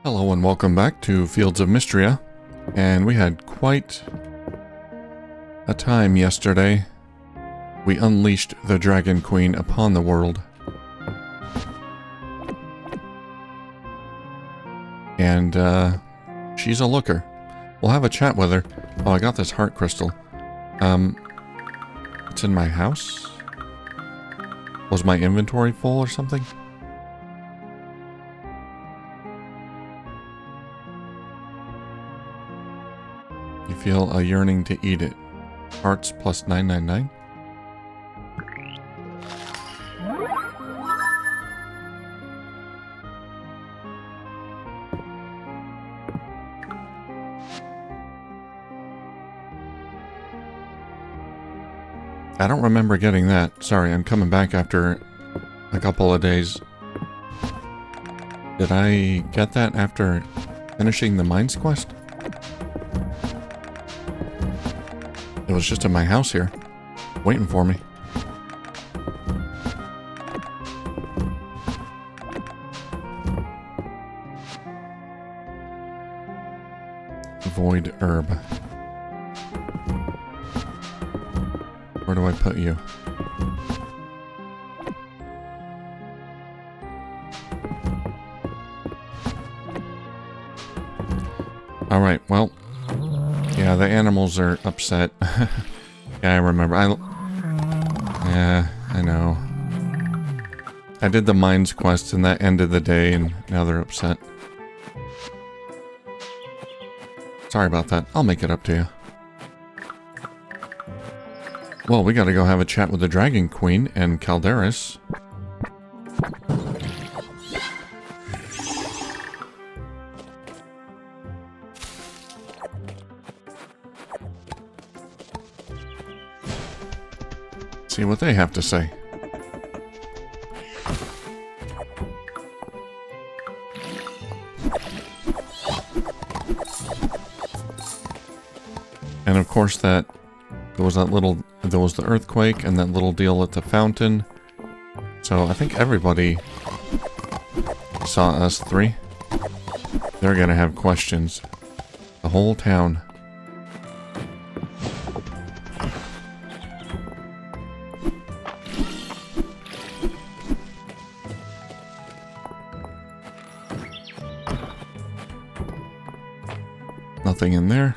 Hello and welcome back to Fields of Mistria, and we had quite a time yesterday. We unleashed the Dragon Queen upon the world. And she's a looker. We'll have a chat with her. Oh, I got this heart crystal. It's in my house? Was my inventory full or something? You feel a yearning to eat it. Hearts plus 999. I don't remember getting that. Sorry, I'm coming back after a couple of days. Did I get that after finishing the mines quest? It was just in my house here, waiting for me. Void herb. Where do I put you? Alright, well. Yeah, the animals are upset. Yeah, I remember. Yeah, I know. I did the mines quest and that ended the day and now they're upset. Sorry about that. I'll make it up to you. Well, we gotta go have a chat with the Dragon Queen and Calderis. See what they have to say. And of course there was the earthquake and that little deal at the fountain. So I think everybody saw us three. They're gonna have questions. The whole town. Nothing in there.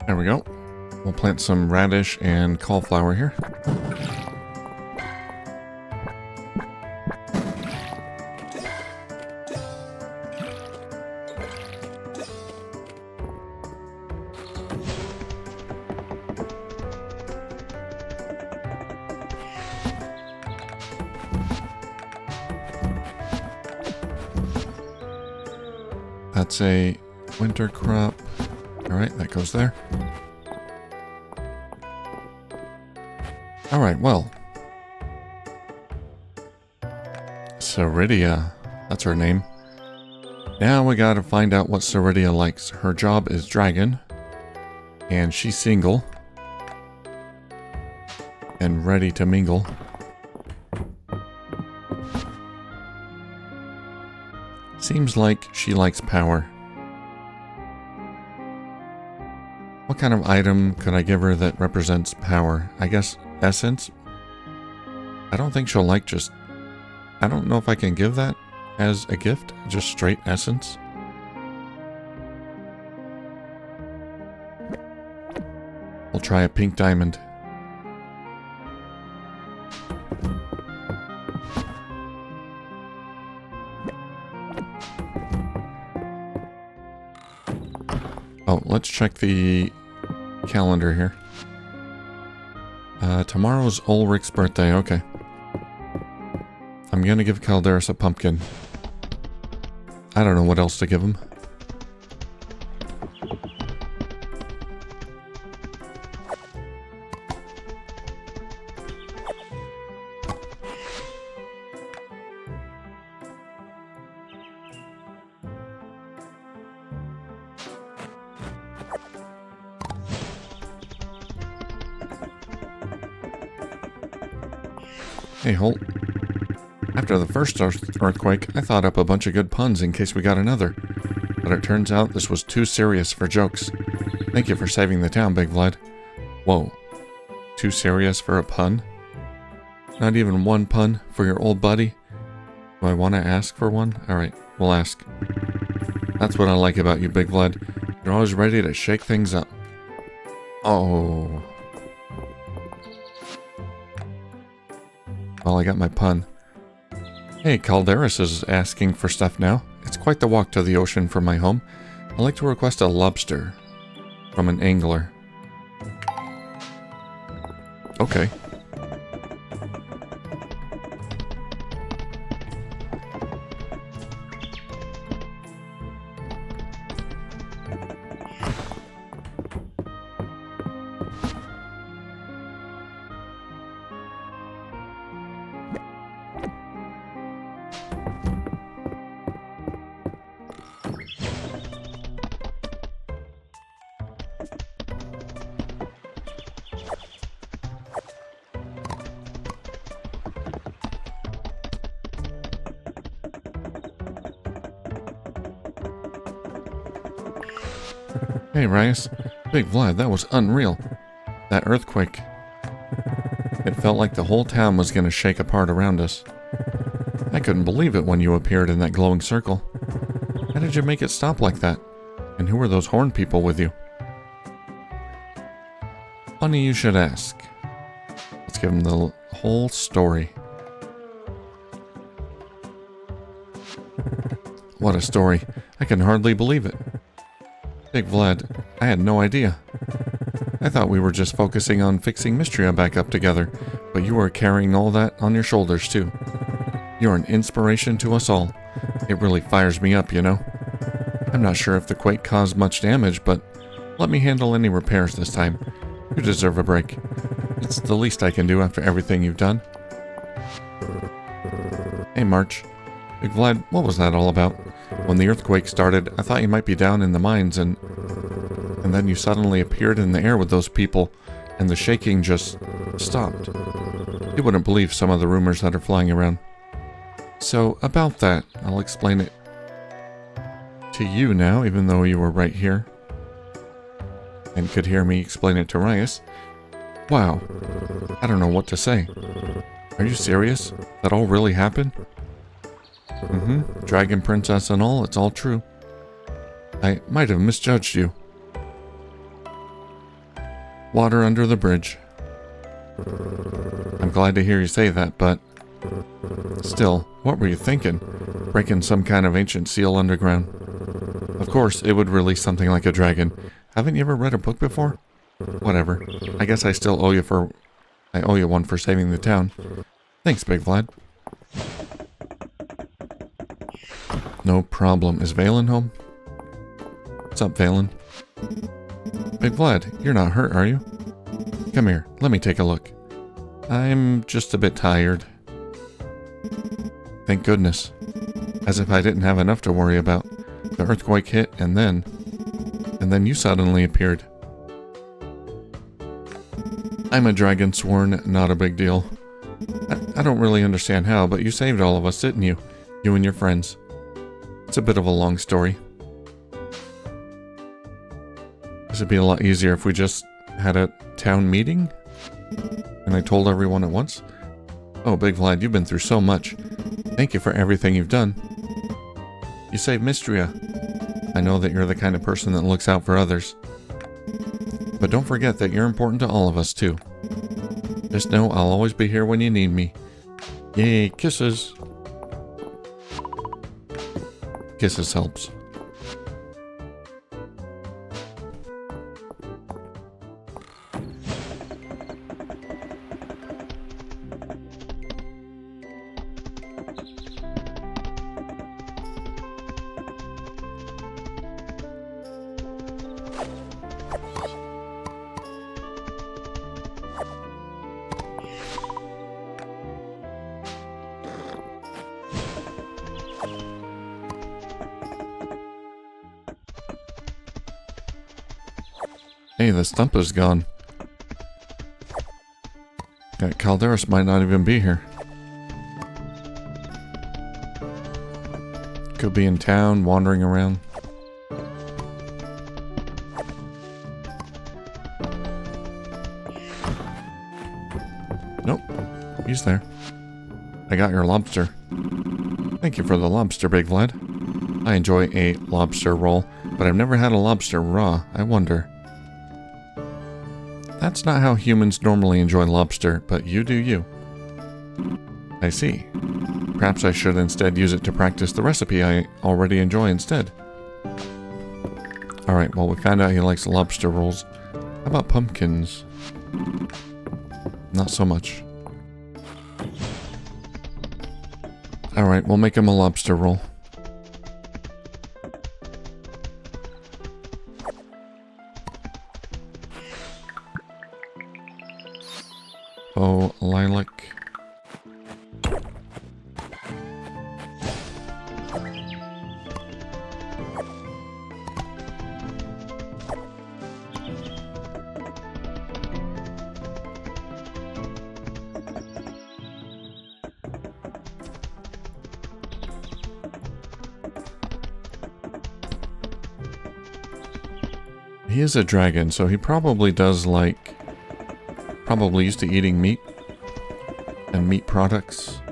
There we go. We'll plant some radish and cauliflower here. That's a winter crop. Alright, that goes there. Alright, well. Seridia. That's her name. Now we gotta find out what Seridia likes. Her job is dragon. And she's single. And ready to mingle. Seems like she likes power. kind of item could I give her that represents power? I guess essence? I don't think she'll like just... I don't know if I can give that as a gift. Just straight essence. We'll try a pink diamond. Oh, let's check the calendar here. Tomorrow's Ulrich's birthday, okay. I'm gonna give Calderis a pumpkin. I don't know what else to give him. Hey, Holt. After the first earthquake, I thought up a bunch of good puns in case we got another. But it turns out this was too serious for jokes. Thank you for saving the town, Big Vlad. Whoa. Too serious for a pun? Not even one pun for your old buddy? Do I want to ask for one? Alright, we'll ask. That's what I like about you, Big Vlad. You're always ready to shake things up. Oh. Well, I got my pun. Hey, Calderis is asking for stuff now. It's quite the walk to the ocean from my home. I'd like to request a lobster from an angler. Okay. Hey, Rias. Big Vlad, that was unreal. That earthquake. It felt like the whole town was going to shake apart around us. I couldn't believe it when you appeared in that glowing circle. How did you make it stop like that? And who were those horn people with you? Funny you should ask. Let's give him the whole story. What a story. I can hardly believe it. Big Vlad, I had no idea. I thought we were just focusing on fixing Mistria back up together, but you were carrying all that on your shoulders too. You're an inspiration to us all. It really fires me up, you know. I'm not sure if the quake caused much damage, but let me handle any repairs this time. You deserve a break. It's the least I can do after everything you've done. Hey, March. Big Vlad, what was that all about? When the earthquake started, I thought you might be down in the mines, and then you suddenly appeared in the air with those people, and the shaking just stopped. You wouldn't believe some of the rumors that are flying around. So, about that, I'll explain it to you now, even though you were right here, and could hear me explain it to Rias. Wow, I don't know what to say. Are you serious? That all really happened? Dragon Princess and all, it's all true. I might have misjudged you. Water under the bridge. I'm glad to hear you say that, but... Still, what were you thinking? Breaking some kind of ancient seal underground? Of course, it would release something like a dragon. Haven't you ever read a book before? Whatever. I guess I still owe you one for saving the town. Thanks, Big Vlad. No problem. Is Valen home? What's up, Valen? Big Vlad, you're not hurt, are you? Come here, let me take a look. I'm just a bit tired. Thank goodness. As if I didn't have enough to worry about. The earthquake hit, and then you suddenly appeared. I'm a dragon sworn, not a big deal. I don't really understand how, but you saved all of us, didn't you? You and your friends. It's a bit of a long story. This would be a lot easier if we just had a town meeting and I told everyone at once. Oh, Big Vlad, you've been through so much. Thank you for everything you've done. You saved Mistria. I know that you're the kind of person that looks out for others. But don't forget that you're important to all of us, too. Just know I'll always be here when you need me. Yay, kisses. Kisses helps. Hey, the stump is gone. That Calderas might not even be here. Could be in town, wandering around. Nope, he's there. I got your lobster. Thank you for the lobster, Big Vlad. I enjoy a lobster roll, but I've never had a lobster raw. I wonder. That's not how humans normally enjoy lobster, but you do you. I see. Perhaps I should instead use it to practice the recipe I already enjoy instead. Alright, well, we found out he likes lobster rolls. How about pumpkins? Not so much. Alright, we'll make him a lobster roll. Oh, lilac. He is a dragon, so he probably does like... Probably used to eating meat and meat products.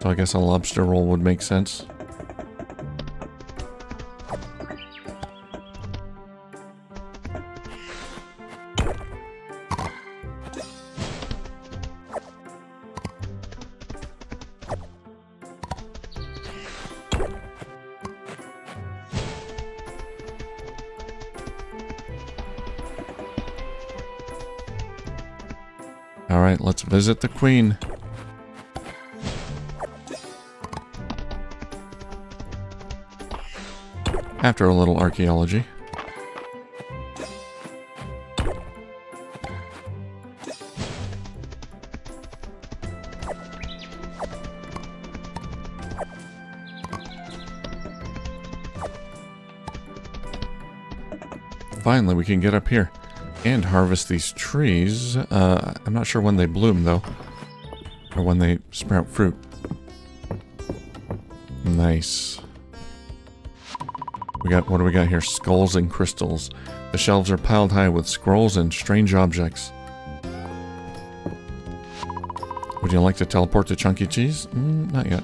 So I guess a lobster roll would make sense. Alright, let's visit the Queen. After a little archaeology. Finally, we can get up here. And harvest these trees. I'm not sure when they bloom, though. Or when they sprout fruit. Nice. What do we got here? Skulls and crystals. The shelves are piled high with scrolls and strange objects. Would you like to teleport to Chunky Cheese? Not yet.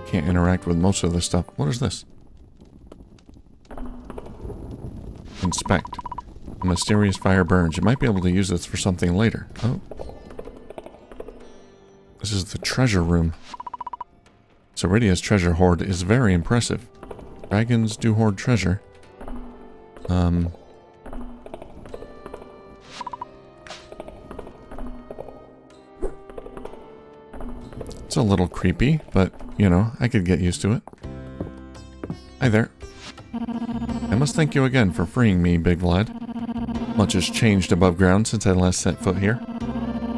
Can't interact with most of this stuff. What is this? Inspect. A mysterious fire burns. You might be able to use this for something later. Oh. This is the treasure room. Seridia's treasure hoard is very impressive. Dragons do hoard treasure. It's a little creepy, but, you know, I could get used to it. Hi there. I must thank you again for freeing me, Big Vlad. Much has changed above ground since I last set foot here.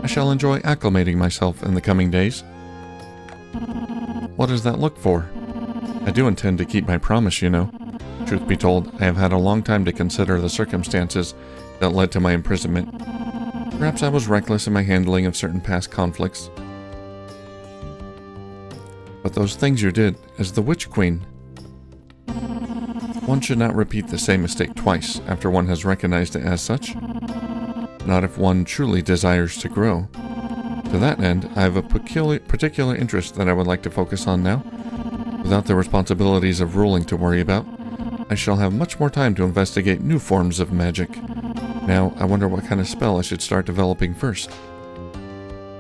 I shall enjoy acclimating myself in the coming days. What does that look for? I do intend to keep my promise, you know. Truth be told, I have had a long time to consider the circumstances that led to my imprisonment. Perhaps I was reckless in my handling of certain past conflicts. but those things you did as the Witch Queen. One should not repeat the same mistake twice after one has recognized it as such. Not if one truly desires to grow. To that end, I have a particular interest that I would like to focus on now. Without the responsibilities of ruling to worry about, I shall have much more time to investigate new forms of magic. Now, I wonder what kind of spell I should start developing first.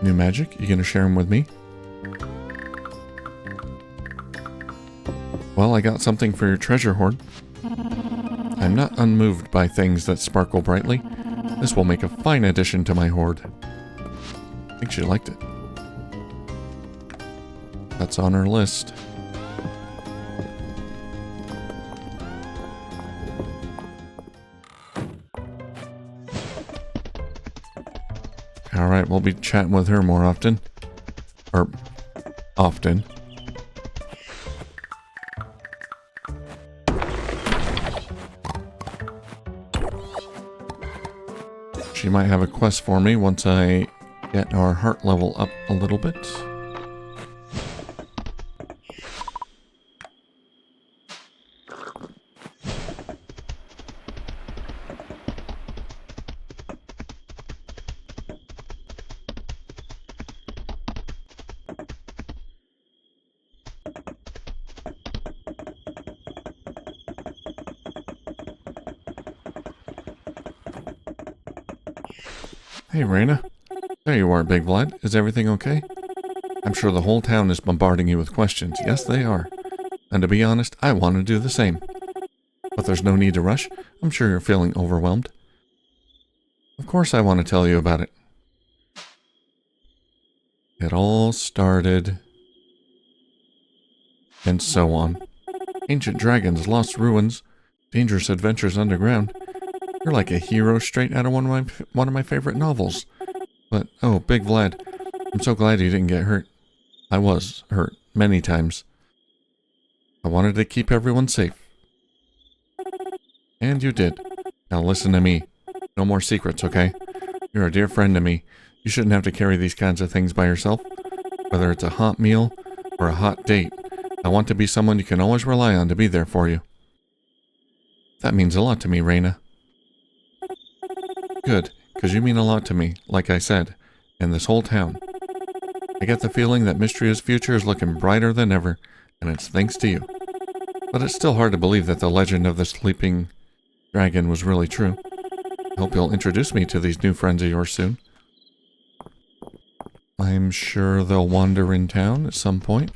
New magic? You gonna share them with me? Well, I got something for your treasure hoard. I'm not unmoved by things that sparkle brightly. This will make a fine addition to my hoard. I think she liked it. That's on her list. Alright, we'll be chatting with her more often. Or, often. She might have a quest for me once I get our heart level up a little bit. Hey, Raina. There you are, Big Vlad. Is everything okay? I'm sure the whole town is bombarding you with questions. Yes, they are. And to be honest, I want to do the same. But there's no need to rush. I'm sure you're feeling overwhelmed. Of course I want to tell you about it. It all started... and so on. Ancient dragons, lost ruins, dangerous adventures underground. You're like a hero straight out of one of my favorite novels. But, oh, Big Vlad, I'm so glad you didn't get hurt. I was hurt many times. I wanted to keep everyone safe. And you did. Now listen to me. No more secrets, okay? You're a dear friend to me. You shouldn't have to carry these kinds of things by yourself. Whether it's a hot meal or a hot date, I want to be someone you can always rely on to be there for you. That means a lot to me, Raina. Good, because you mean a lot to me, like I said, and this whole town. I get the feeling that Mistria's future is looking brighter than ever, and it's thanks to you. But it's still hard to believe that the legend of the sleeping dragon was really true. I hope you'll introduce me to these new friends of yours soon. I'm sure they'll wander in town at some point.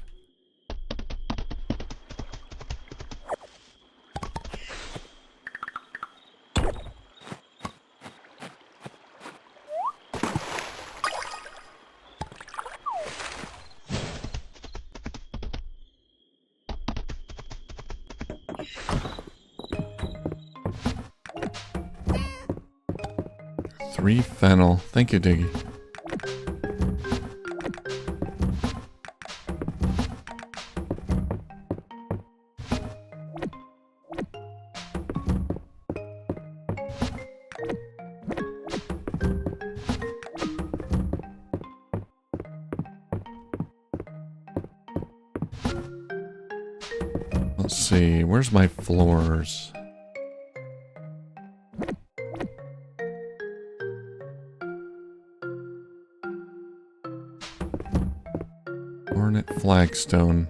Three fennel. Thank you, Diggy. Let's see, where's my floors? Ornate flagstone.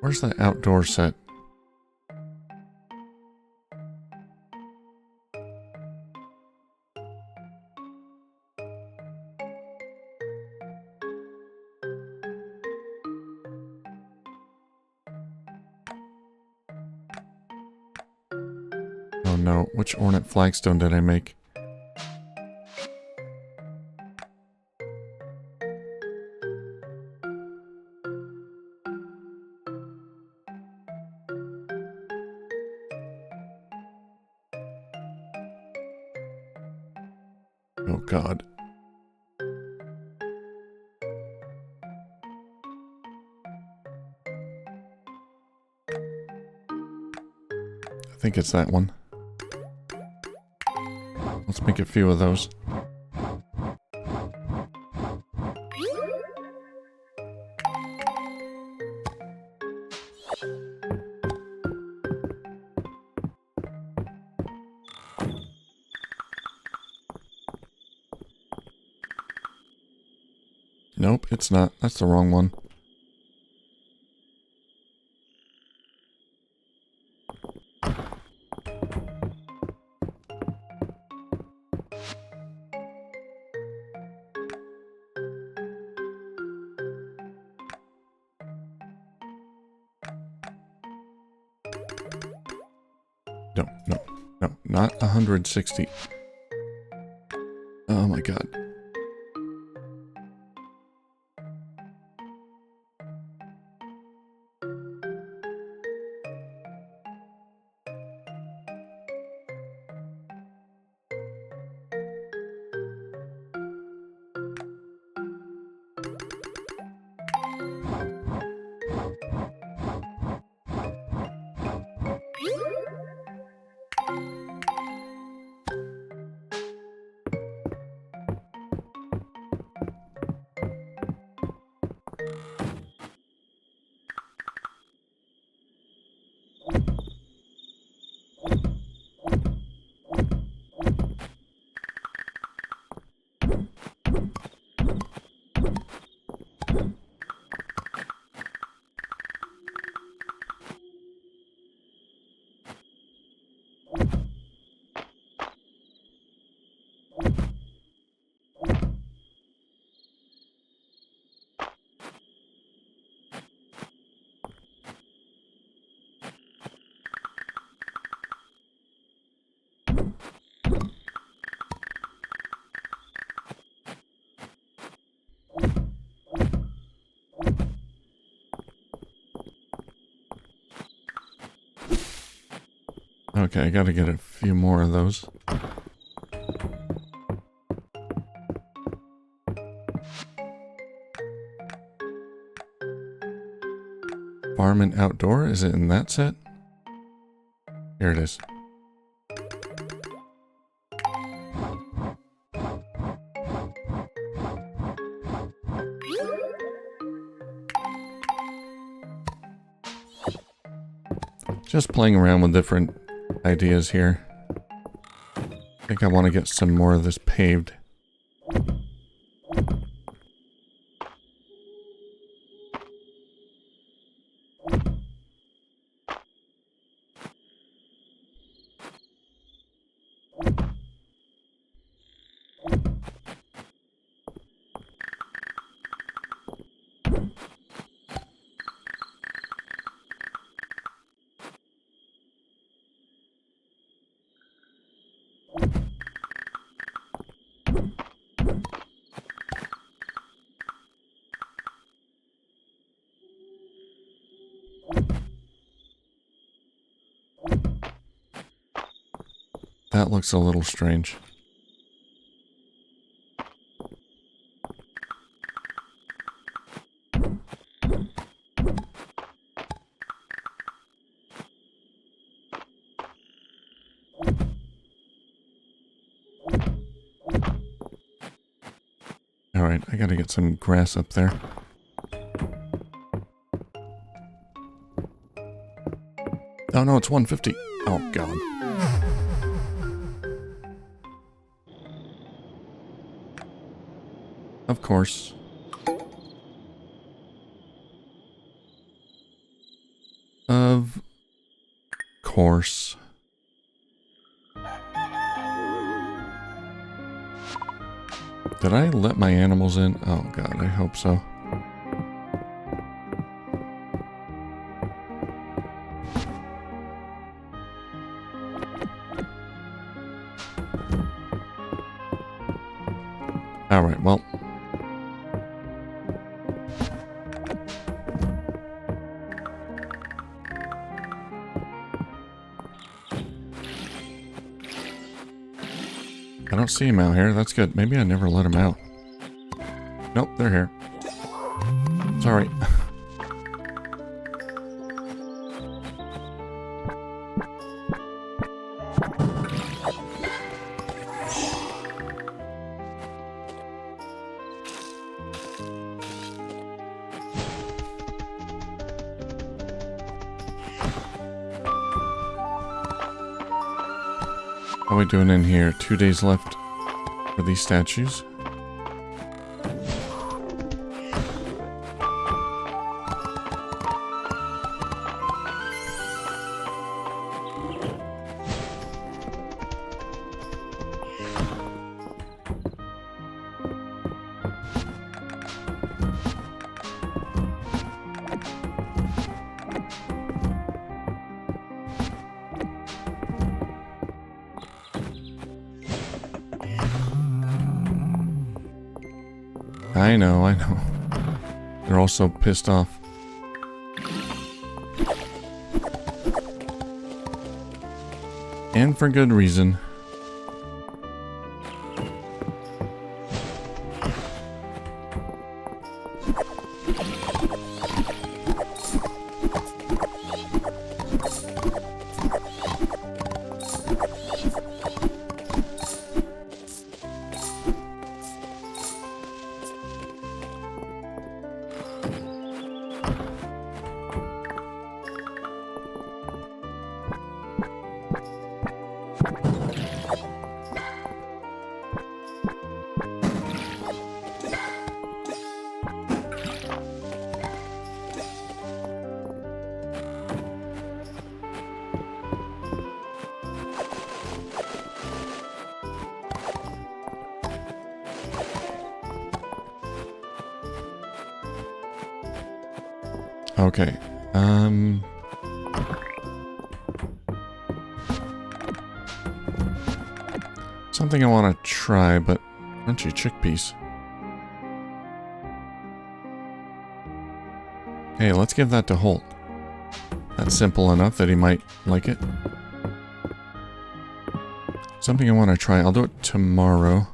Where's the outdoor set? Oh no, which ornate flagstone did I make? Oh god. I think it's that one. Let's make a few of those. Nope, it's not. That's the wrong one. No, no, no, not 160. Oh my god. Okay, I gotta get a few more of those. Farm and outdoor? Is it in that set? Here it is. Just playing around with different ideas here. I think I want to get some more of this paved. That looks a little strange. Alright, I gotta get some grass up there. Oh no, it's 150. Oh god. Of course. Of course. Did I let my animals in? Oh god, I hope so. Alright, well. I don't see him out here. That's good. Maybe I never let him out. Nope, they're here. Sorry. How are we doing in here? 2 days left for these statues. I know. They're all so pissed off. And for good reason. Okay, something I want to try, but crunchy chickpeas. Hey, let's give that to Holt. That's simple enough that he might like it. Something I want to try. I'll do it tomorrow.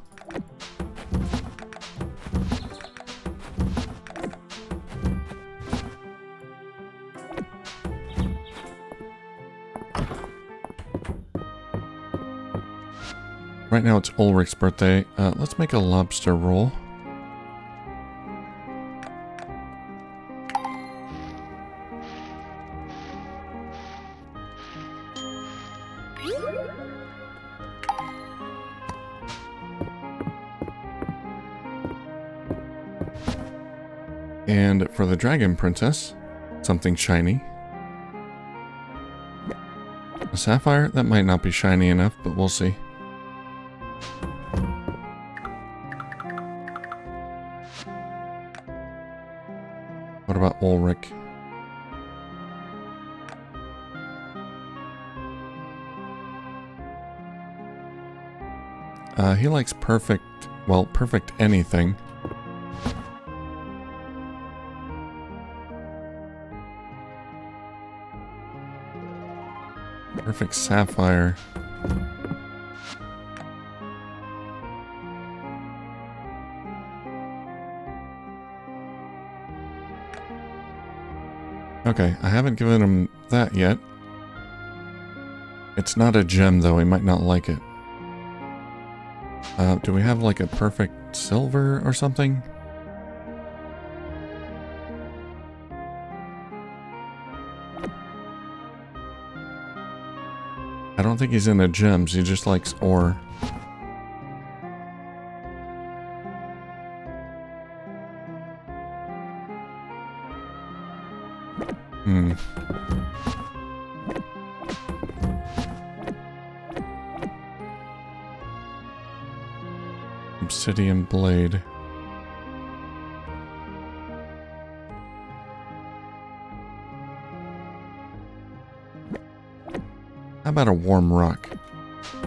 Right now it's Ulrich's birthday. Let's make a lobster roll. And for the Dragon Princess, something shiny. A sapphire? That might not be shiny enough, but we'll see. What about Ulrich? He likes perfect, well, perfect anything. Perfect sapphire. Okay, I haven't given him that yet. It's not a gem, though. He might not like it. Do we have, like, a perfect silver or something? I don't think he's into gems. He just likes ore. Obsidian blade. How about a warm rock?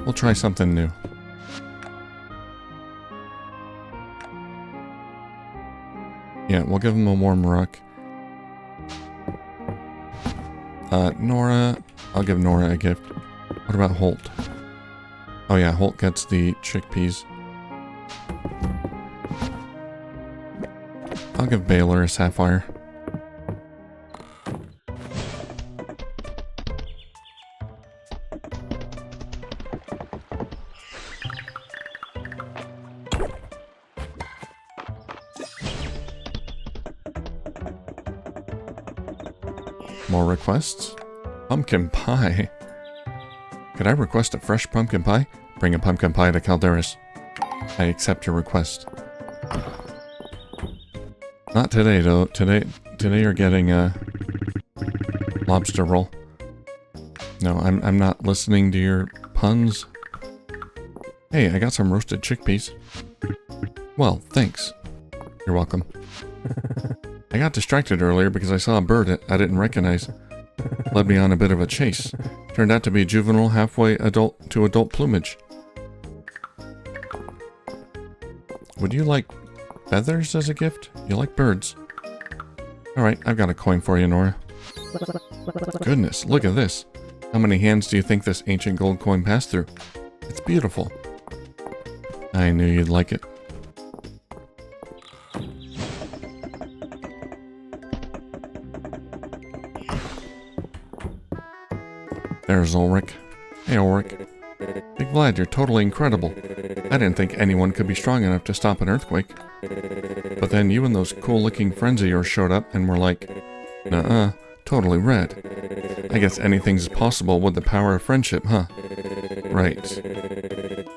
We'll try something new. Yeah, we'll give him a warm rock. Nora, I'll give Nora a gift. What about Holt? Oh yeah, Holt gets the chickpeas. I'll give Baylor a sapphire. More requests? Pumpkin pie. Could I request a fresh pumpkin pie? Bring a pumpkin pie to Calderas. I accept your request. Not today, though. Today you're getting a lobster roll. No, I'm not listening to your puns. Hey, I got some roasted chickpeas. Well, thanks. You're welcome. I got distracted earlier because I saw a bird I didn't recognize. Led me on a bit of a chase. Turned out to be juvenile, halfway adult to adult plumage. Would you like feathers as a gift? You like birds. Alright, I've got a coin for you, Nora. Goodness, look at this. How many hands do you think this ancient gold coin passed through? It's beautiful. I knew you'd like it. There's Ulrich. Hey, Ulrich. Big Vlad, you're totally incredible. I didn't think anyone could be strong enough to stop an earthquake. But then you and those cool-looking friends of yours showed up and were like, nuh-uh, totally red. I guess anything's possible with the power of friendship, huh? Right.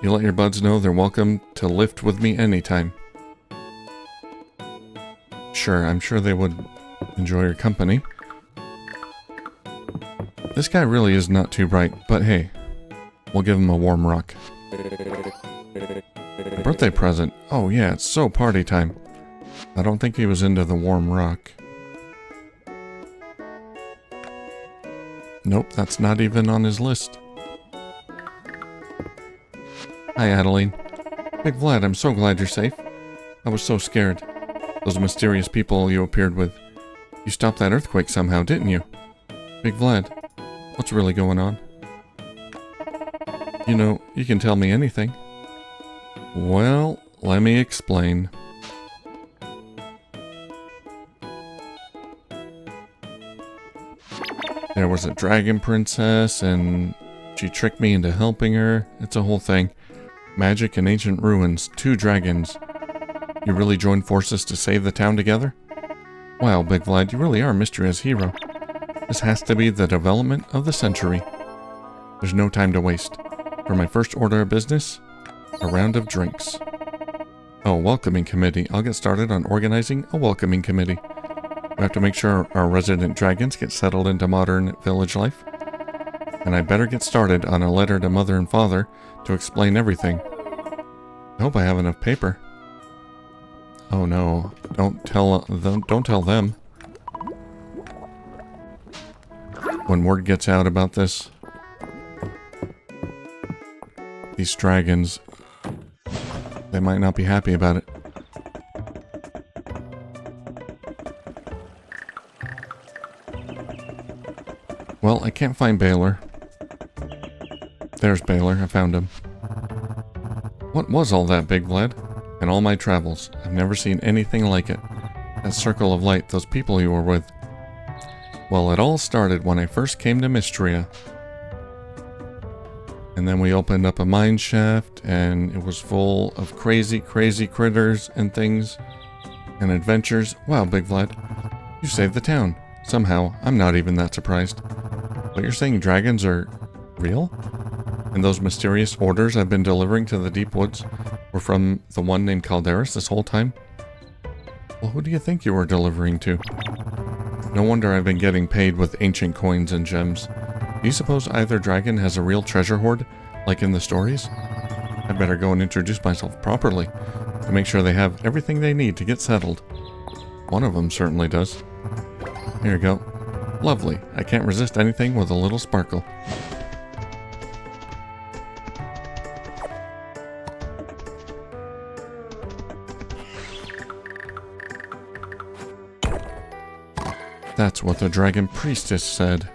You let your buds know they're welcome to lift with me anytime. Sure, I'm sure they would enjoy your company. This guy really is not too bright, but hey, we'll give him a warm rock. A birthday present. Oh yeah, it's so party time. I don't think he was into the warm rock. Nope, that's not even on his list. Hi, Adeline. Big Vlad, I'm so glad you're safe. I was so scared. Those mysterious people you appeared with. You stopped that earthquake somehow, didn't you? Big Vlad, what's really going on? You know, you can tell me anything. Well, let me explain. There was a dragon princess, and she tricked me into helping her. It's a whole thing. Magic and ancient ruins, 2 dragons. You really joined forces to save the town together? Wow, Big Vlad, you really are Mistria's hero. This has to be the development of the century. There's no time to waste. For my first order of business, a round of drinks. Oh, welcoming committee. I'll get started on organizing a welcoming committee. We have to make sure our resident dragons get settled into modern village life. And I better get started on a letter to Mother and Father to explain everything. I hope I have enough paper. Oh no, don't tell them. When word gets out about this, these dragons, they might not be happy about it. Well, I can't find Baylor. There's Baylor, I found him. What was all that, Big Vlad? In all my travels, I've never seen anything like it. That circle of light, those people you were with. Well, it all started when I first came to Mistria. And then we opened up a mine shaft, and it was full of crazy, crazy critters and things. And adventures. Wow, Big Vlad. You saved the town. Somehow, I'm not even that surprised. But you're saying dragons are real? And those mysterious orders I've been delivering to the deep woods were from the one named Calderas this whole time? Well, who do you think you were delivering to? No wonder I've been getting paid with ancient coins and gems. Do you suppose either dragon has a real treasure hoard, like in the stories? I'd better go and introduce myself properly, to make sure they have everything they need to get settled. One of them certainly does. Here you go. Lovely. I can't resist anything with a little sparkle. That's what the dragon priestess said.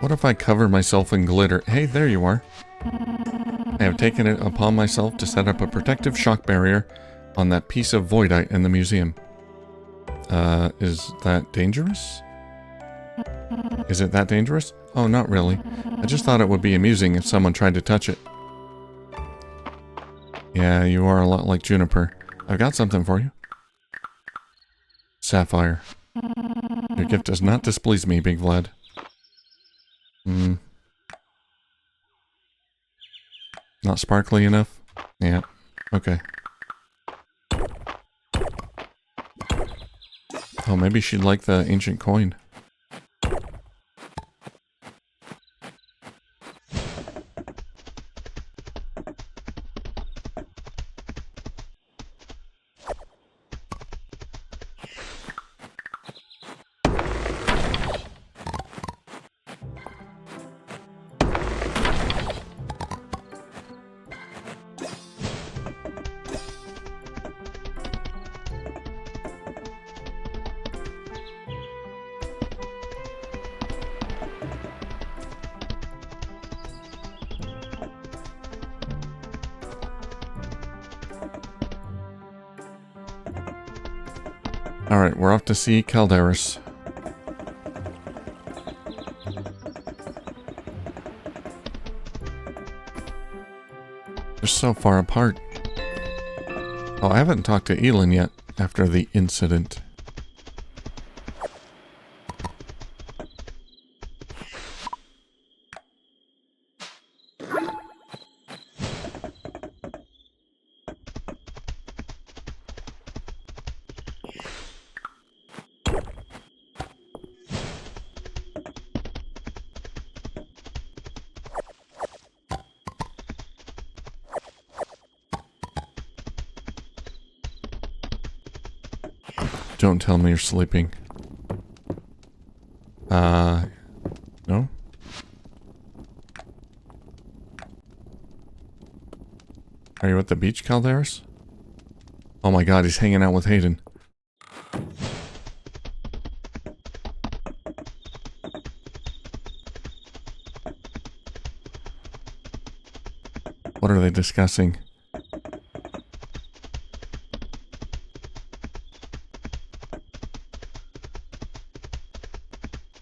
What if I cover myself in glitter? Hey, there you are. I have taken it upon myself to set up a protective shock barrier on that piece of voidite in the museum. Is that dangerous? Is it that dangerous? Oh, not really. I just thought it would be amusing if someone tried to touch it. Yeah, you are a lot like Juniper. I've got something for you. Sapphire. Your gift does not displease me, Big Vlad. Not sparkly enough? Yeah. Okay. Oh, maybe she'd like the ancient coin. Alright, we're off to see Calderis. They're so far apart. Oh, I haven't talked to Elin yet after the incident. Don't tell me you're sleeping. No? Are you at the beach, Calderis? Oh my god, he's hanging out with Hayden. What are they discussing?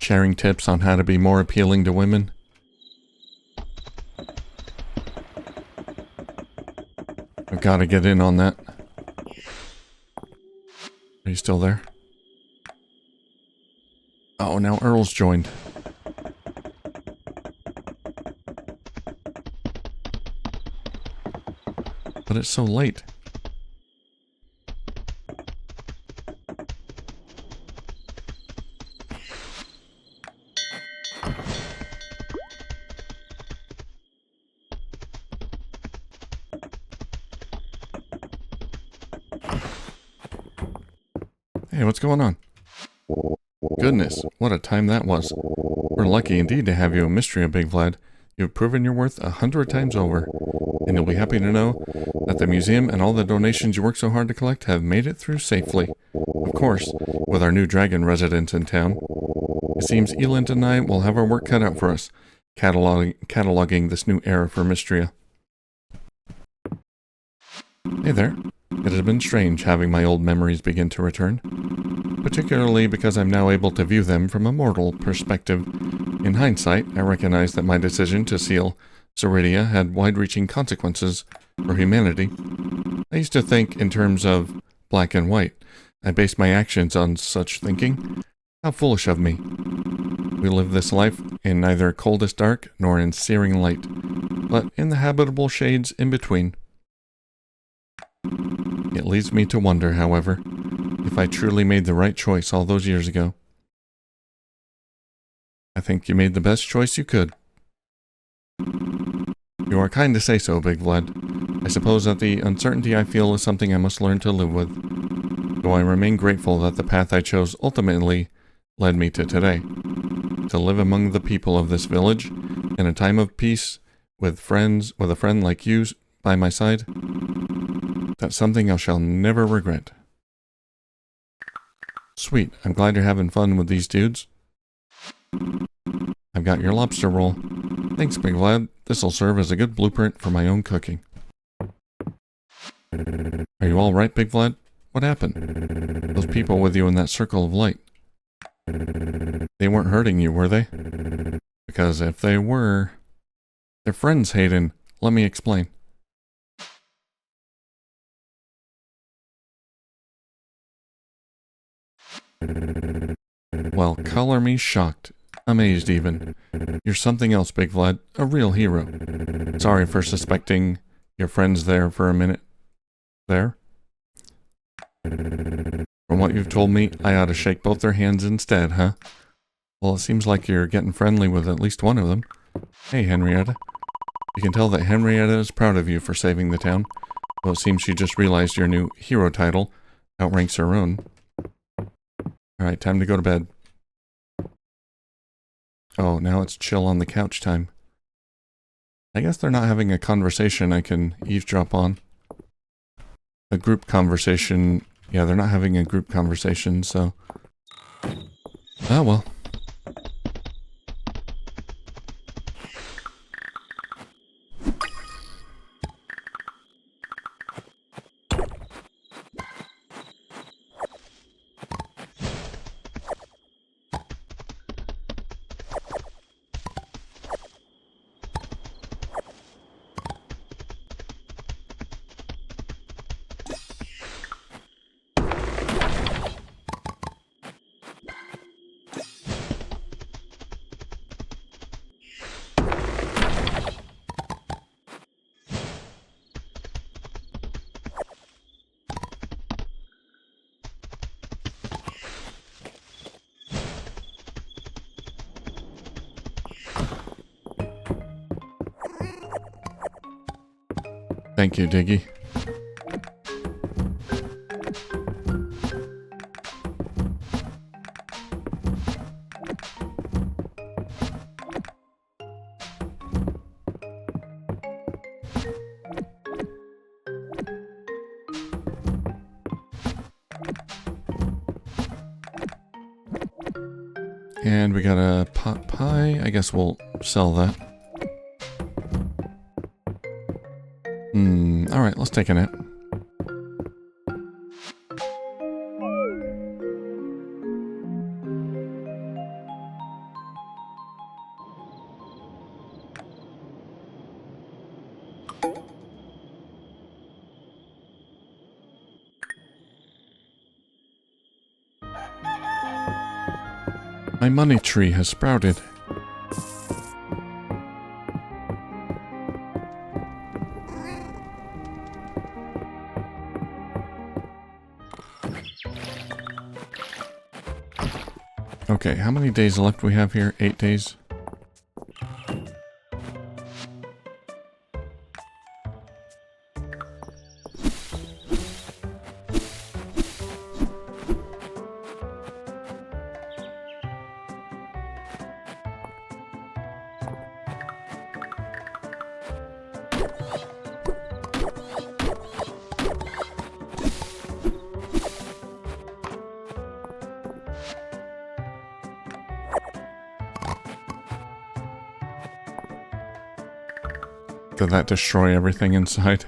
Sharing tips on how to be more appealing to women? I've got to get in on that. Are you still there? Oh, now Earl's joined. But it's so late. Hey, what's going on? Goodness, what a time that was. We're lucky indeed to have you in Mistria, Big Vlad. You've proven your worth 100 times over. And you'll be happy to know that the museum and all the donations you worked so hard to collect have made it through safely. Of course, with our new dragon resident in town. It seems Elin and I will have our work cut out for us, cataloging this new era for Mistria. Hey there. It has been strange having my old memories begin to return, particularly because I'm now able to view them from a mortal perspective. In hindsight, I recognize that my decision to seal Seridia had wide-reaching consequences for humanity. I used to think in terms of black and white. I based my actions on such thinking. How foolish of me. We live this life in neither coldest dark nor in searing light, but in the habitable shades in between. It leads me to wonder, however, if I truly made the right choice all those years ago. I think you made the best choice you could. You are kind to say so, Big Vlad. I suppose that the uncertainty I feel is something I must learn to live with, though I remain grateful that the path I chose ultimately led me to today. To live among the people of this village, in a time of peace, with a friend like you by my side, that's something I shall never regret. Sweet, I'm glad you're having fun with these dudes. I've got your lobster roll. Thanks, Big Vlad. This'll serve as a good blueprint for my own cooking. Are you all right, Big Vlad? What happened? Those people with you in that circle of light. They weren't hurting you, were they? Because if they were... They're friends, Hayden. Let me explain. Well, color me shocked. Amazed, even. You're something else, Big Vlad. A real hero. Sorry for suspecting your friends there for a minute. There? From what you've told me, I ought to shake both their hands instead, huh? Well, it seems like you're getting friendly with at least one of them. Hey, Henrietta. You can tell that Henrietta is proud of you for saving the town. Well, it seems she just realized your new hero title outranks her own. Alright, time to go to bed. Oh, now it's chill on the couch time. I guess they're not having a conversation I can eavesdrop on. A group conversation. Yeah, they're not having a group conversation, so... Oh, well. Thank you, Diggy. And we got a pot pie. I guess we'll sell that. Alright, let's take a nap. My money tree has sprouted. Okay, how many days left we have here? 8 days? Did that destroy everything inside?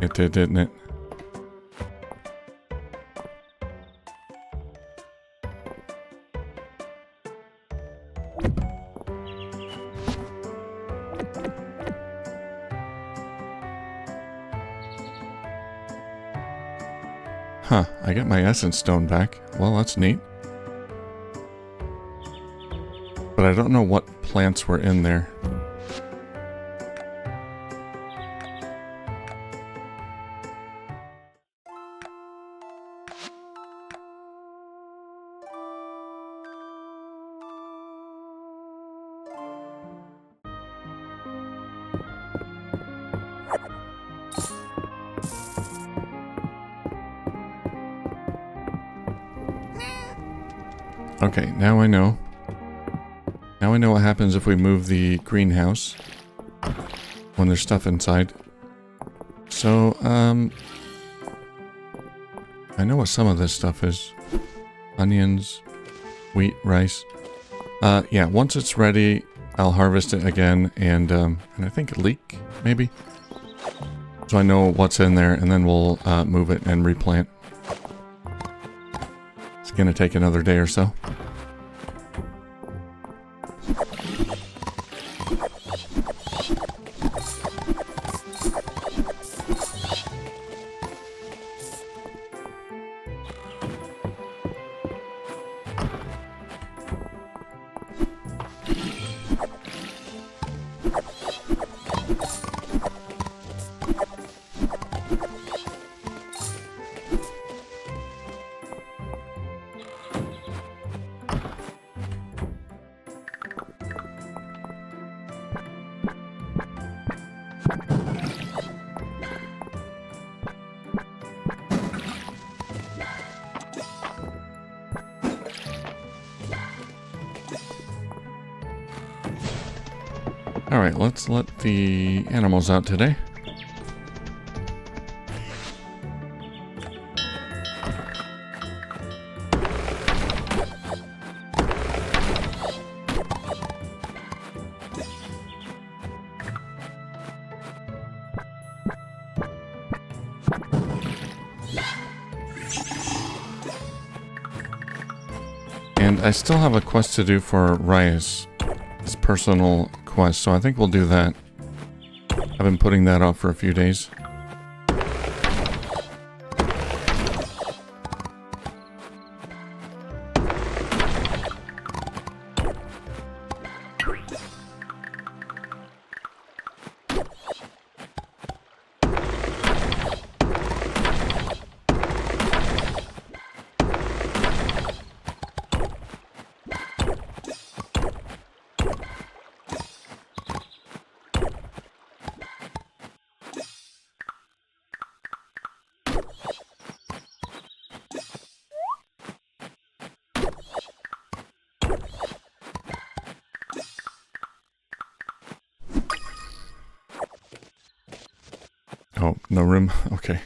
It did, didn't it? Huh, I got my essence stone back. Well, that's neat. But I don't know what plants were in there. Okay, now I know. Now I know what happens if we move the greenhouse when there's stuff inside. So, I know what some of this stuff is. Onions, wheat, rice. Yeah, once it's ready, I'll harvest it again and I think leek, maybe? So I know what's in there, and then we'll move it and replant. It's gonna take another day or so. Alright, let's let the animals out today. And I still have a quest to do for Rias. His personal quest, so I think we'll do that. I've been putting that off for a few days. Oh, no room? Okay.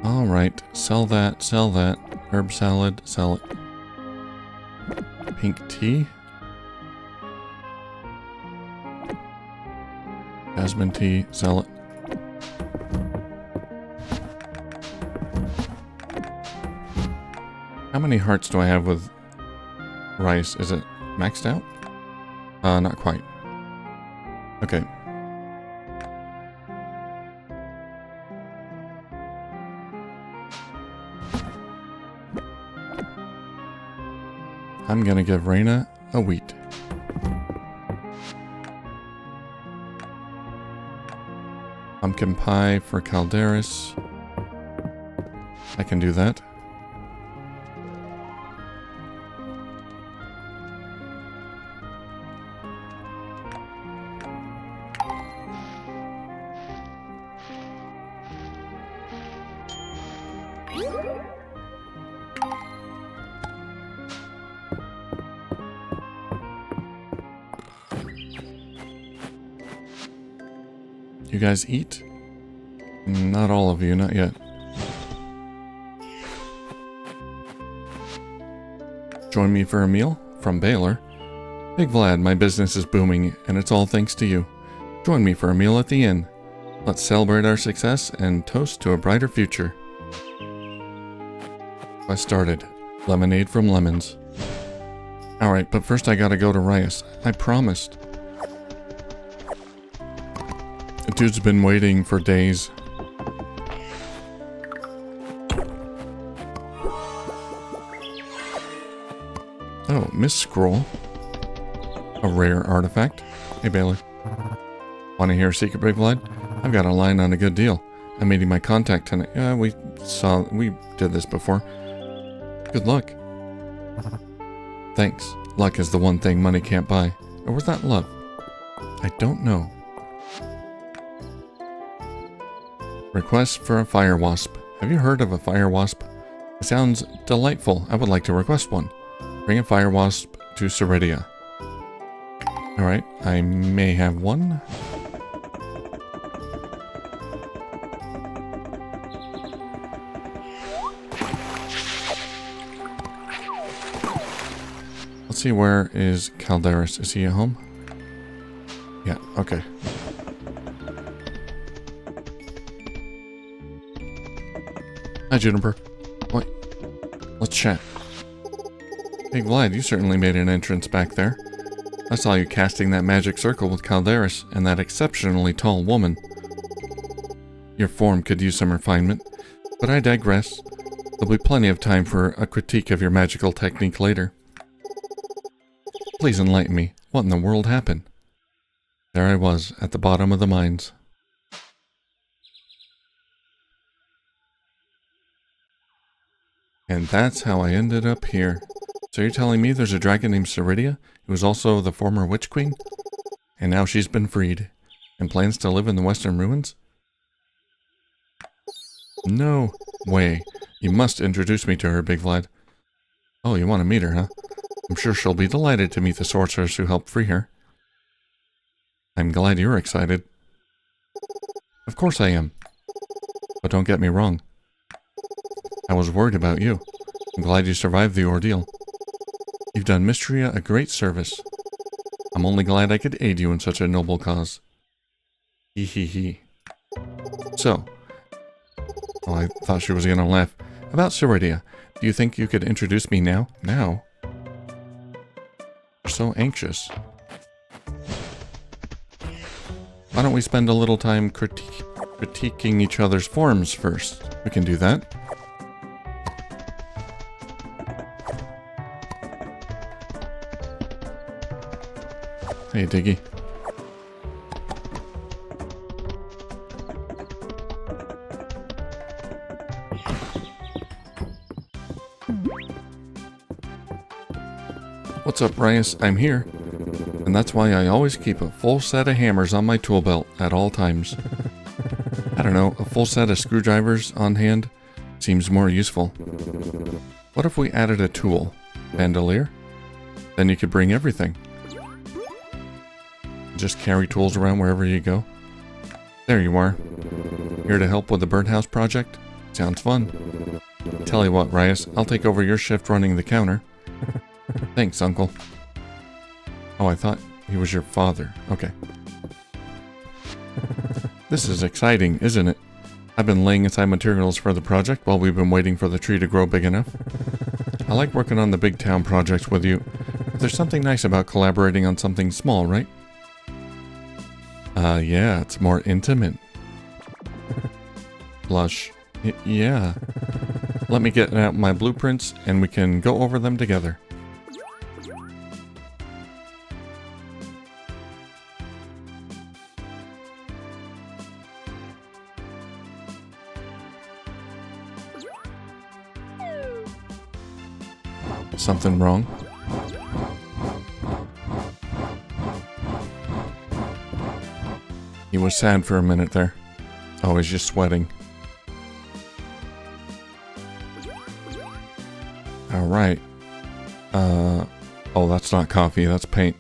Alright, sell that, sell that. Herb salad, sell it. Pink tea. Jasmine tea, sell it. How many hearts do I have with rice? Is it maxed out? Not quite. Okay. I'm gonna give Raina a wheat. Pumpkin pie for Calderis. I can do that. You guys eat? Not all of you, not yet. Join me for a meal? From Baylor. Big Vlad, my business is booming, and it's all thanks to you. Join me for a meal at the inn. Let's celebrate our success and toast to a brighter future. I started. Lemonade from lemons. Alright, but first I gotta go to Rias. I promised. The dude's been waiting for days. Oh, Miss Scroll. A rare artifact. Hey, Baylor. Want to hear a secret, Big Vlad? I've got a line on a good deal. I'm meeting my contact tonight. Yeah, we did this before. Good luck. Thanks. Luck is the one thing money can't buy. Or was that love? I don't know. Request for a fire wasp. Have you heard of a fire wasp? It sounds delightful. I would like to request one. Bring a fire wasp to Seridia. Alright, I may have one. Let's see, where is Calderis? Is he at home? Yeah, okay. Hi, Juniper. Wait, let's chat. Hey, Vlad, you certainly made an entrance back there. I saw you casting that magic circle with Calderis and that exceptionally tall woman. Your form could use some refinement, but I digress. There'll be plenty of time for a critique of your magical technique later. Please enlighten me. What in the world happened? There I was, at the bottom of the mines. And that's how I ended up here. So you're telling me there's a dragon named Seridia, who was also the former Witch Queen? And now she's been freed, and plans to live in the Western Ruins? No way. You must introduce me to her, Big Vlad. Oh, you want to meet her, huh? I'm sure she'll be delighted to meet the sorceress who helped free her. I'm glad you're excited. Of course I am. But don't get me wrong. I was worried about you. I'm glad you survived the ordeal. You've done Mistria a great service. I'm only glad I could aid you in such a noble cause. Hee hee hee. So, oh, I thought she was gonna laugh. About Seridia, do you think you could introduce me now? Now? You're so anxious. Why don't we spend a little time critiquing each other's forms first? We can do that. Hey, Diggy. What's up, Rias? I'm here. And that's why I always keep a full set of hammers on my tool belt at all times. I don't know, a full set of screwdrivers on hand seems more useful. What if we added a tool? Bandolier? Then you could bring everything. Just carry tools around wherever you go. There you are. Here to help with the birdhouse project? Sounds fun. Tell you what, Rias, I'll take over your shift running the counter. Thanks, Uncle. Oh, I thought he was your father. Okay. This is exciting, isn't it? I've been laying aside materials for the project while we've been waiting for the tree to grow big enough. I like working on the big town projects with you, but there's something nice about collaborating on something small, right? Yeah, it's more intimate. Blush. Yeah. Let me get out my blueprints and we can go over them together. Something wrong? He was sad for a minute there. Oh, he's just sweating. Alright. Oh, that's not coffee, that's paint.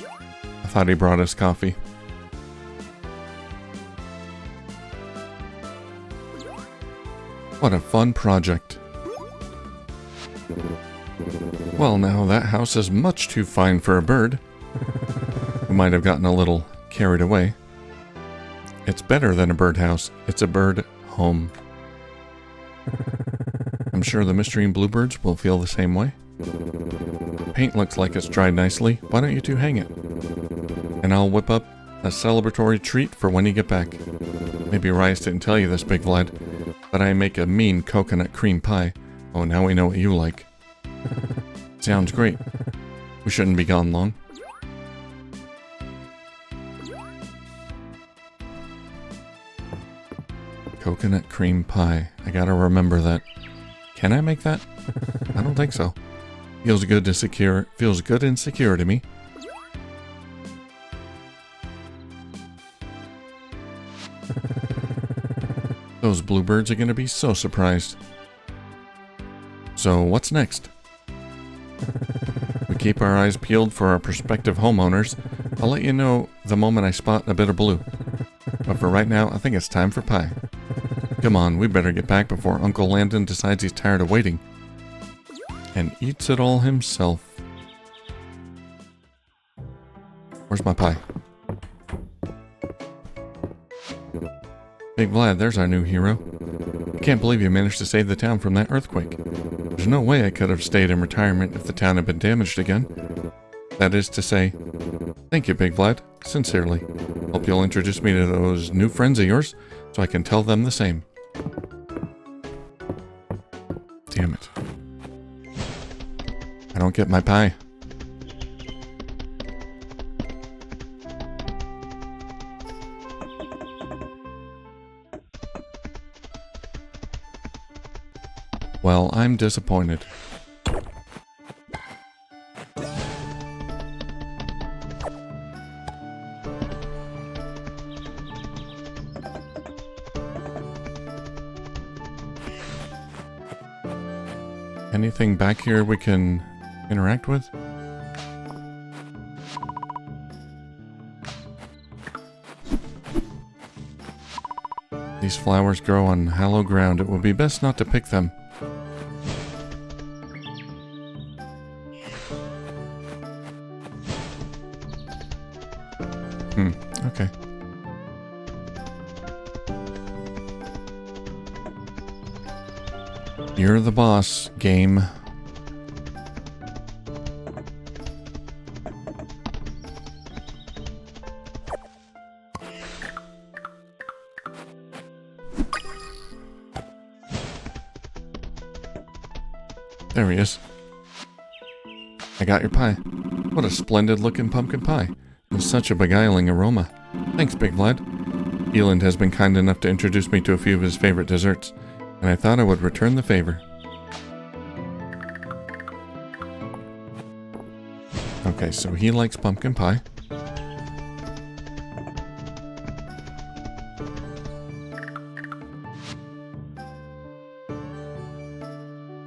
I thought he brought us coffee. What a fun project. Well, now that house is much too fine for a bird. We might have gotten a little carried away. It's better than a birdhouse. It's a bird home. I'm sure the Mistria bluebirds will feel the same way. Paint looks like it's dried nicely. Why don't you two hang it? And I'll whip up a celebratory treat for when you get back. Maybe Rias didn't tell you this, Big Vlad, but I make a mean coconut cream pie. Oh, now we know what you like. Sounds great. We shouldn't be gone long. Coconut cream pie. I gotta remember that. Can I make that? I don't think so. Feels good and secure to me. Those bluebirds are gonna be so surprised. So what's next? We keep our eyes peeled for our prospective homeowners. I'll let you know the moment I spot a bit of blue. But for right now, I think it's time for pie. Come on, we better get back before Uncle Landon decides he's tired of waiting. And eats it all himself. Where's my pie? Big Vlad, there's our new hero. I can't believe you managed to save the town from that earthquake. There's no way I could have stayed in retirement if the town had been damaged again. That is to say, thank you, Big Vlad. Sincerely. Hope you'll introduce me to those new friends of yours so I can tell them the same. Damn it. I don't get my pie. Well, I'm disappointed. Anything back here we can interact with? These flowers grow on hollow ground. It would be best not to pick them. Okay. You're the boss, game. There he is. I got your pie. What a splendid looking pumpkin pie. And such a beguiling aroma. Thanks, Big Vlad. Eland has been kind enough to introduce me to a few of his favorite desserts, and I thought I would return the favor. Okay, so he likes pumpkin pie.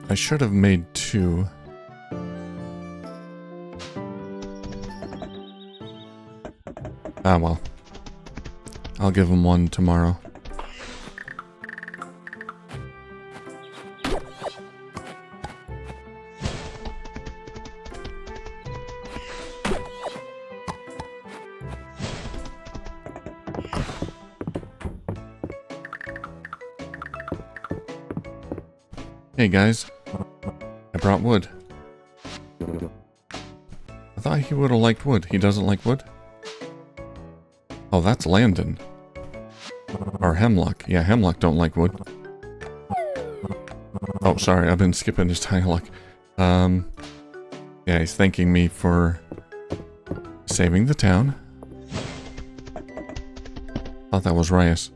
I should have made 2. Ah, well. I'll give him 1 tomorrow. Hey guys, I brought wood. I thought he would have liked wood. He doesn't like wood? Oh, that's Landon. Or Hemlock. Yeah, Hemlock don't like wood. Oh, sorry, I've been skipping his dialogue. Yeah, he's thanking me for saving the town. Thought that was Rias.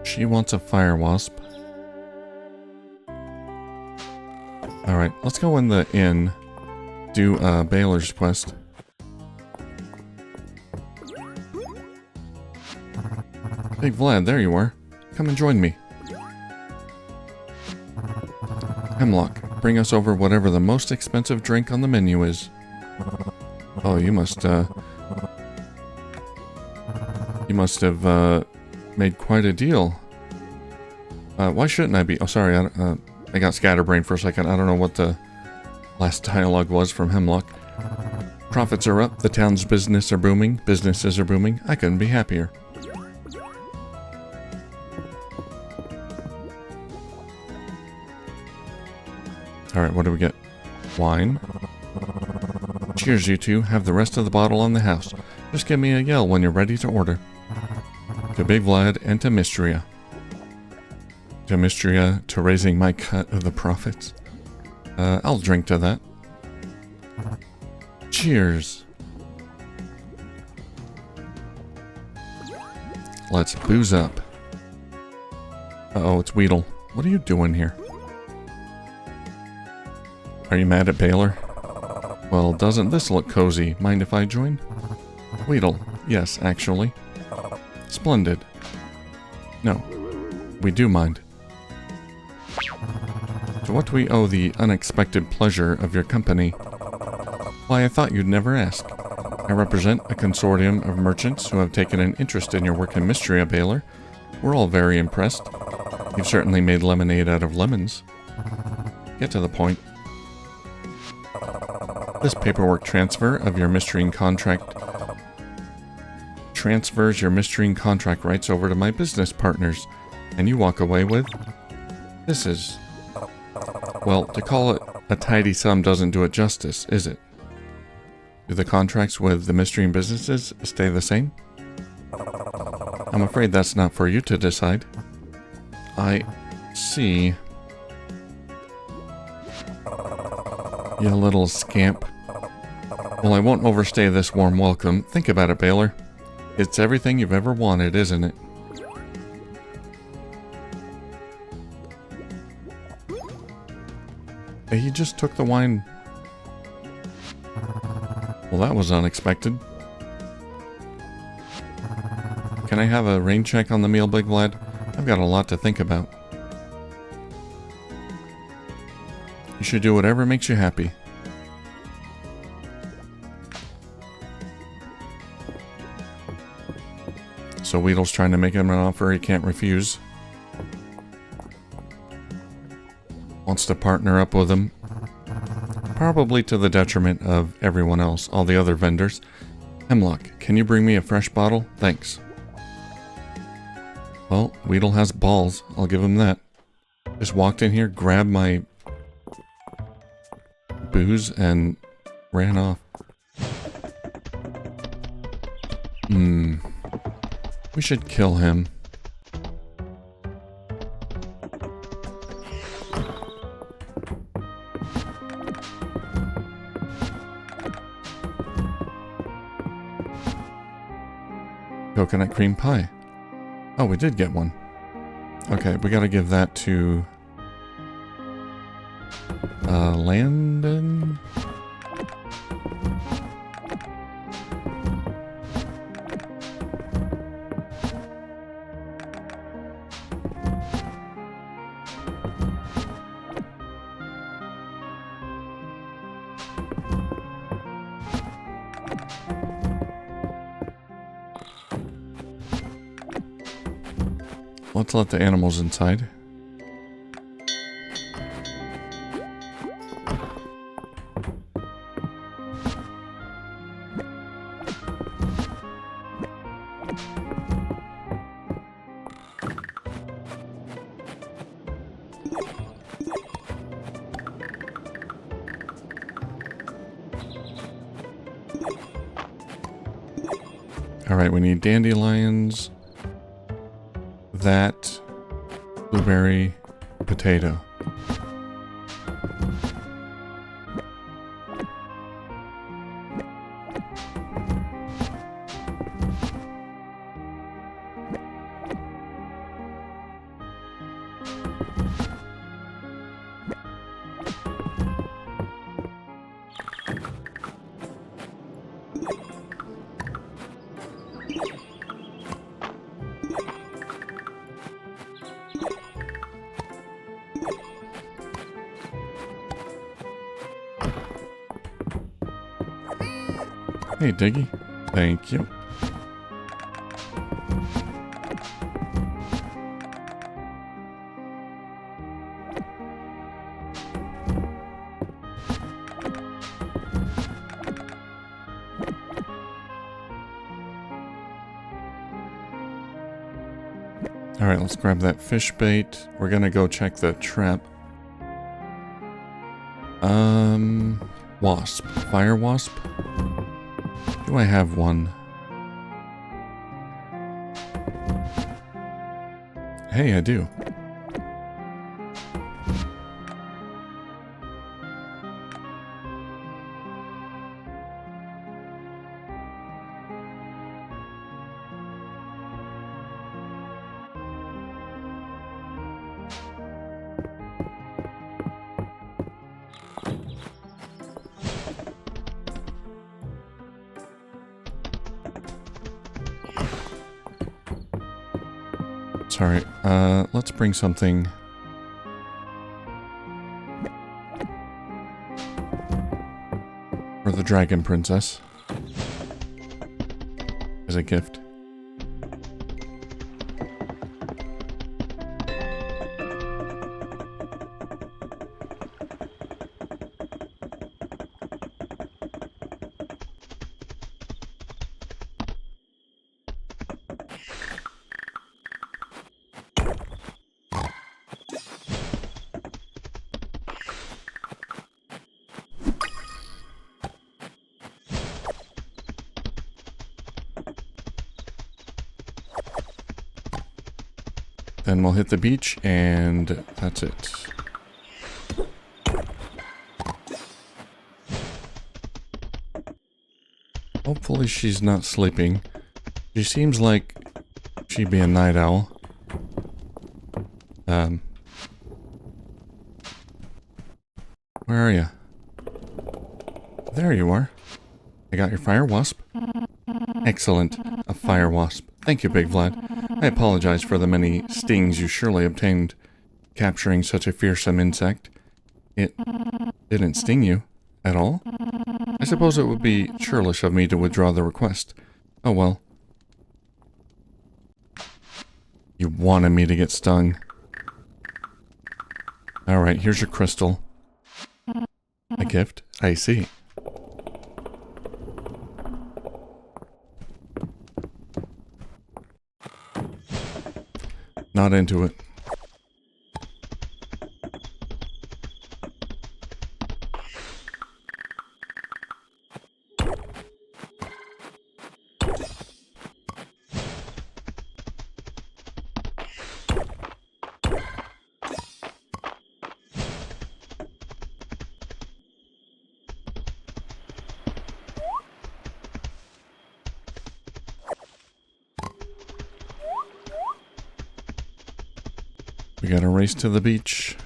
She wants a fire wasp. Alright, let's go in the inn. Do Baylor's quest. Big Vlad, there you are. Come and join me. Hemlock, bring us over whatever the most expensive drink on the menu is. Oh, you must have made quite a deal. Why shouldn't I be? Oh, sorry, I got scatterbrained for a second. I don't know what the last dialogue was from Hemlock. Profits are up, the town's businesses are booming. I couldn't be happier. Alright, what do we get? Wine. Cheers, you two. Have the rest of the bottle on the house. Just give me a yell when you're ready to order. To Big Vlad and to Mistria. To Mistria, to raising my cut of the profits. I'll drink to that. Cheers. let's booze up. Uh-oh, it's Weedle. What are you doing here? Are you mad at Baylor? Well, doesn't this look cozy? Mind if I join? Weedle. Yes, actually. Splendid. No, we do mind. To what do we owe the unexpected pleasure of your company? Why, I thought you'd never ask. I represent a consortium of merchants who have taken an interest in your work in Mistria, Baylor. We're all very impressed. You've certainly made lemonade out of lemons. Get to the point. This paperwork transfer of your Mistrian contract transfers your Mistrian contract rights over to my business partners, and you walk away with... This is... Well, to call it a tidy sum doesn't do it justice, is it? Do the contracts with the Mistrian businesses stay the same? I'm afraid that's not for you to decide. I see. You little scamp. Well, I won't overstay this warm welcome. Think about it, Baylor. It's everything you've ever wanted, isn't it? He just took the wine. Well, that was unexpected. Can I have a rain check on the meal, Big Vlad? I've got a lot to think about. You should do whatever makes you happy. So Weedle's trying to make him an offer he can't refuse. Wants to partner up with him. Probably to the detriment of everyone else, all the other vendors. Hemlock, can you bring me a fresh bottle? Thanks. Well, Weedle has balls. I'll give him that. Just walked in here, grabbed my booze, and ran off. We should kill him. Coconut cream pie. Oh, we did get one. Okay, we gotta give that to... Landon? Let's let the animals inside. Alright, we need dandelions. That, blueberry, potato. Hey, Diggy. Thank you. Alright, let's grab that fish bait. We're gonna go check the trap. Wasp. Fire wasp? Do I have one? Hey, I do. Sorry, let's bring something... for the Dragon Princess. As a gift. Then we'll hit the beach, and that's it. Hopefully she's not sleeping. She seems like she'd be a night owl. Where are you? There you are. I got your fire wasp. Excellent. A fire wasp. Thank you, Big Vlad. I apologize for the many stings you surely obtained capturing such a fearsome insect. It didn't sting you at all? I suppose it would be churlish of me to withdraw the request. Oh well. You wanted me to get stung. Alright, here's your crystal. A gift? I see. Not into it. We gotta race to the beach.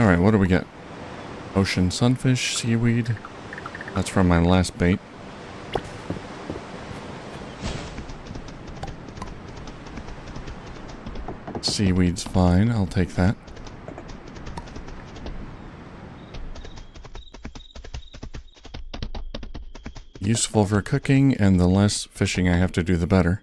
Alright, what do we get? Ocean sunfish, seaweed. That's from my last bait. Seaweed's fine, I'll take that. Useful for cooking, and the less fishing I have to do, the better.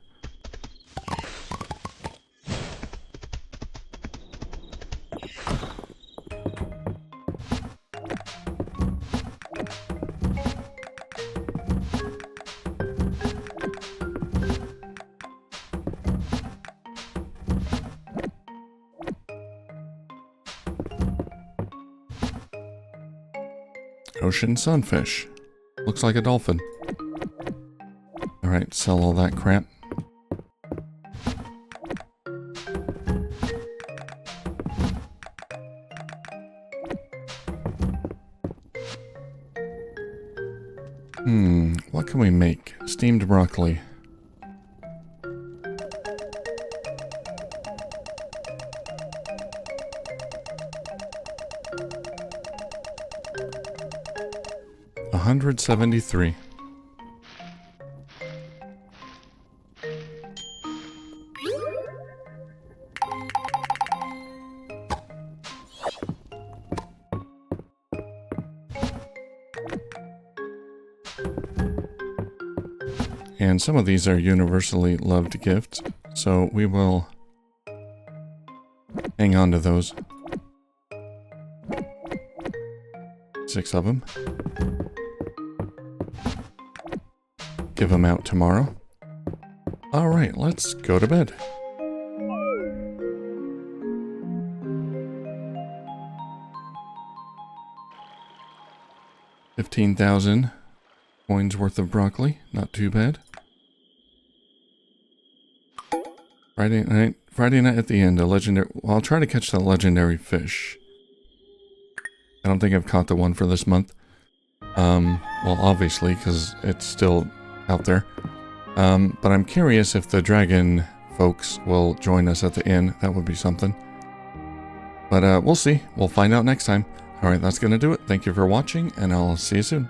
Ocean sunfish. Looks like a dolphin. Alright, sell all that crap. What can we make? Steamed broccoli. $173. And some of these are universally loved gifts, so we will hang on to those. 6 of them. Give them out tomorrow. Alright, let's go to bed. $15,000 coins worth of broccoli. Not too bad. Friday night at the end, a legendary... Well, I'll try to catch that legendary fish. I don't think I've caught the one for this month. Well, obviously, because it's still out there. But I'm curious if the dragon folks will join us at the inn. That would be something. But we'll see. We'll find out next time. Alright, that's going to do it. Thank you for watching, and I'll see you soon.